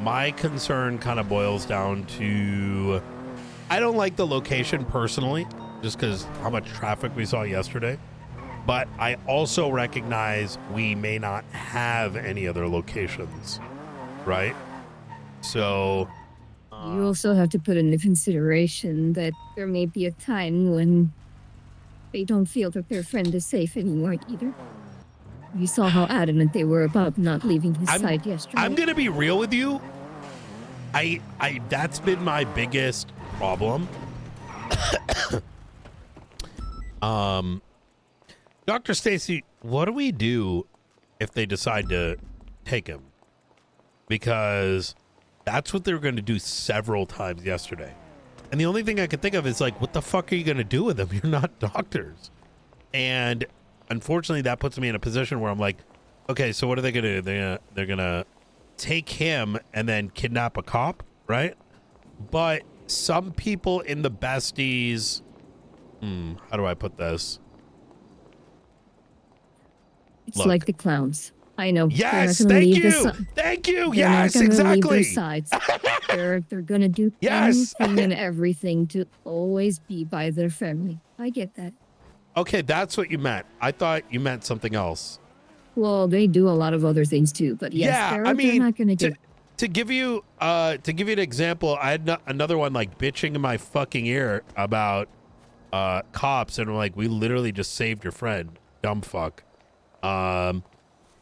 my concern kind of boils down to, I don't like the location personally, just because how much traffic we saw yesterday. But I also recognize we may not have any other locations, right? So you also have to put into consideration that there may be a time when they don't feel that their friend is safe anymore either. You saw how adamant they were about not leaving his side yesterday. I'm gonna be real with you. I that's been my biggest problem. Dr. Stacey, what do we do if they decide to take him? Because that's what they were going to do several times yesterday. And the only thing I could think of is like, what the fuck are you going to do with them? You're not doctors. And unfortunately, that puts me in a position where I'm like, okay, so what are they going to do? They're going to take him and then kidnap a cop, right? But some people in the Besties, how do I put this? It's like the clowns. I know. Yes, thank you. Thank you. Yes, exactly. Leave their sides. They're gonna do anything and everything to always be by their family. I get that. Okay, that's what you meant. I thought you meant something else. Well, they do a lot of other things too, but yes, they're not gonna get. To give you an example, I had another one like bitching in my fucking ear about cops, and I'm like, we literally just saved your friend, dumb fuck.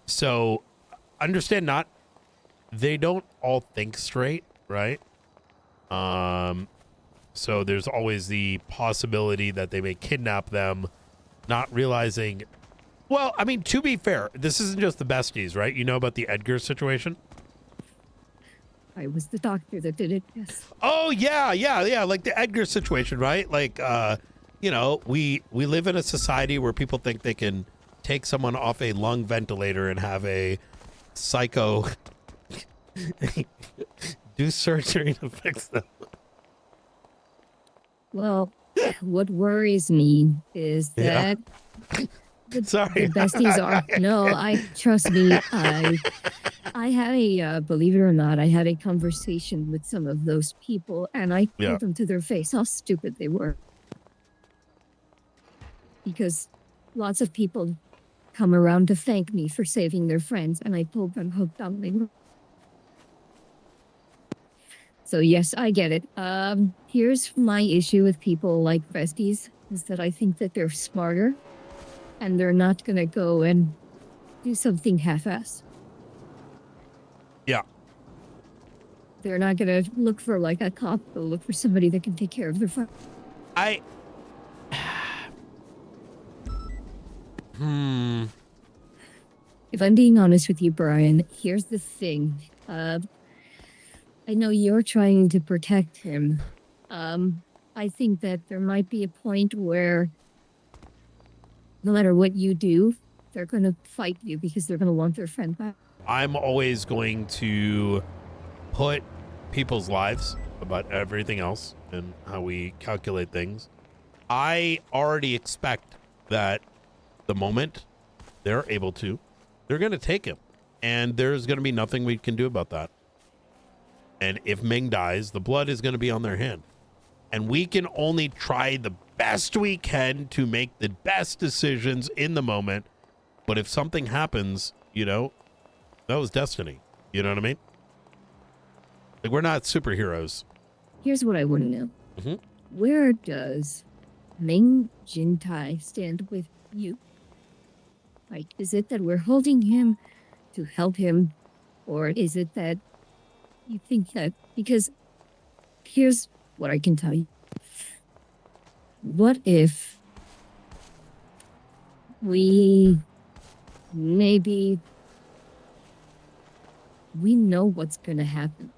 So understand, they don't all think straight, right? So there's always the possibility that they may kidnap them, not realizing, well, I mean, to be fair, this isn't just the Besties, right? You know about the Edgar situation? I was the doctor that did it, yes. Oh, yeah. Like the Edgar situation, right? Like, we live in a society where people think they can take someone off a lung ventilator and have a psycho do surgery to fix them. Well, what worries me is that the Besties are trust me, I had believe it or not, I had a conversation with some of those people, and I told them to their face how stupid they were. Because lots of people come around to thank me for saving their friends, and I told them how dumb they were. So yes, I get it. Here's my issue with people like Besties, is that I think that they're smarter, and they're not gonna go and do something half-assed. Yeah. They're not gonna look for like a cop, they'll look for somebody that can take care of their friend. If I'm being honest with you, Brian, here's the thing. I know you're trying to protect him. I think that there might be a point where no matter what you do, they're going to fight you because they're going to want their friend back. I'm always going to put people's lives above everything else and how we calculate things. I already expect that the moment they're able to, they're going to take him, and there's going to be nothing we can do about that. And if Ming dies, the blood is going to be on their hand, and we can only try the best we can to make the best decisions in the moment. But if something happens, that was destiny. You know what I mean? Like, we're not superheroes. Here's what I want to know. Where does Ming Jintai stand with you? Like, is it that we're holding him to help him, or is it that you think that, because here's what I can tell you. What if we know what's going to happen?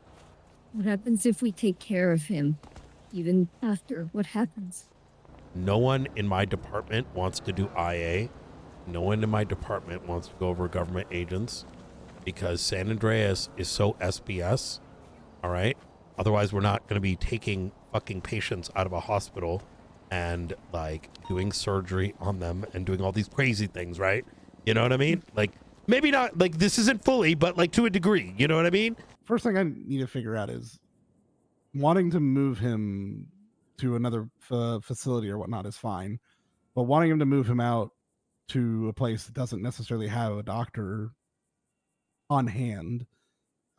What happens if we take care of him even after what happens? No one in my department wants to do IA. No one in my department wants to go over government agents because San Andreas is so SBS. All right. Otherwise, we're not going to be taking fucking patients out of a hospital and like doing surgery on them and doing all these crazy things. Right. You know what I mean? Like, Maybe not like this isn't fully, but like to a degree. You know what I mean? First thing I need to figure out is wanting to move him to another facility or whatnot is fine, but wanting him to move him out to a place that doesn't necessarily have a doctor on hand,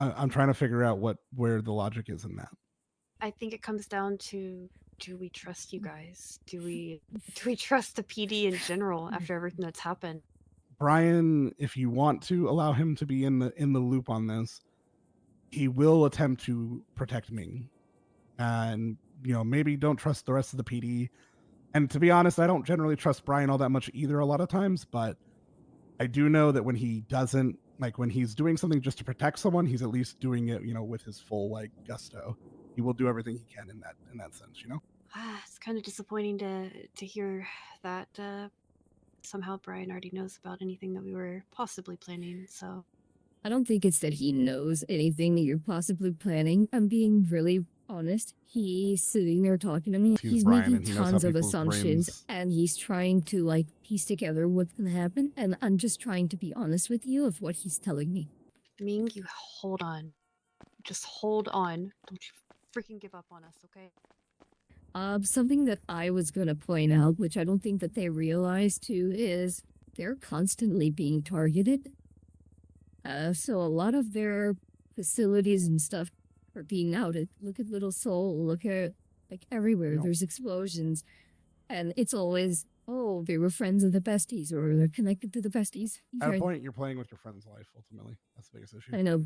I'm trying to figure out where the logic is in that. I think it comes down to, do we trust you guys? Do we trust the PD in general after everything that's happened? Brian, if you want to allow him to be in the loop on this, he will attempt to protect Ming. And maybe don't trust the rest of the PD. And to be honest, I don't generally trust Brian all that much either a lot of times, but I do know that when he doesn't, like when he's doing something just to protect someone, he's at least doing it, with his full like gusto. He will do everything he can in that sense, It's kind of disappointing to hear that somehow Brian already knows about anything that we were possibly planning, so. I don't think it's that he knows anything that you're possibly planning. I'm being really honest. He's sitting there talking to me. He's Brian, making and he knows how tons of people's assumptions, brains- and he's trying to like piece together what's gonna happen. And I'm just trying to be honest with you of what he's telling me. Ming, you hold on. Just hold on. Don't you freaking give up on us, okay? Something that I was gonna point out, which I don't think that they realize too, is they're constantly being targeted. So a lot of their facilities and stuff are being outed. Look at Little Soul. Look at like everywhere. Yep. There's explosions, and it's always, oh, they were friends of the Besties, or they're connected to the Besties. At a point, you're playing with your friend's life. Ultimately, that's the biggest issue. I know,